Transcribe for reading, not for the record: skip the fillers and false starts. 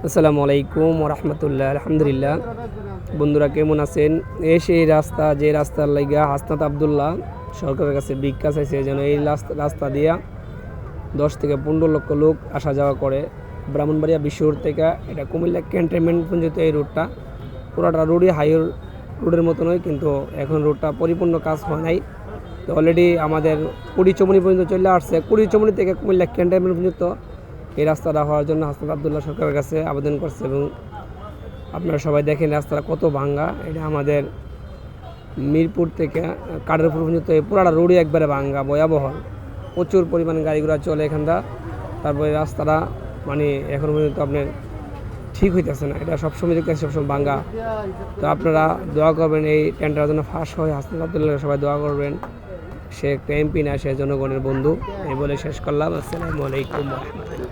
আসসালামু আলাইকুম ওরহমতুল্লাহ। আলহামদুলিল্লাহ। বন্ধুরা কেমন আছেন? সেই রাস্তা, যে রাস্তার লাইগা হাসনাত আবদুল্লাহ সরকারের কাছে ভিক্ষা চাইছে যেন এই রাস্তা দিয়া 10 থেকে 15 লক্ষ লোক আসা যাওয়া করে ব্রাহ্মণবাড়িয়া বিশ্ব রোড থেকে। এটা কুমিল্লা ক্যান্টনমেন্ট পর্যন্ত এই রোডটা, পুরোটা রোডই হাইওয়ে রোডের মতো নয়, কিন্তু এখন রোডটা পরিপূর্ণ কাজ হয় নাই। তো অলরেডি আমাদের কুড়িচমনি পর্যন্ত চলে আসছে। কুড়িচমনি থেকে কুমিল্লা ক্যান্টনমেন্ট পর্যন্ত এই রাস্তাটা হওয়ার জন্য হাসনাত আবদুল্লাহ সরকারের কাছে আবেদন করছে। এবং আপনারা সবাই দেখেন রাস্তাটা কত ভাঙ্গা। এটা আমাদের মিরপুর থেকে কাঠেরপুর পর্যন্ত পুরাটা রোডই একবারে ভাঙ্গা, ভয়াবহ। প্রচুর পরিমাণে গাড়ি ঘোড়া চলে এখানটা। তারপরে রাস্তাটা মানে এখন পর্যন্ত আপনার ঠিক হইতেছে না। এটা সবসময় দেখতেছি সবসময় ভাঙ্গা। তো আপনারা দোয়া করবেন এই ট্রেনটার জন্য ফাঁস হয়। হাসনাত আবদুল্লাহ সবাই দোয়া করবেন। সে একটা এমপি না, সে জনগণের বন্ধু। এই বলে শেষ করলাম। আসসালামু আলাইকুম ওয়া রাহমাতুল্লাহ।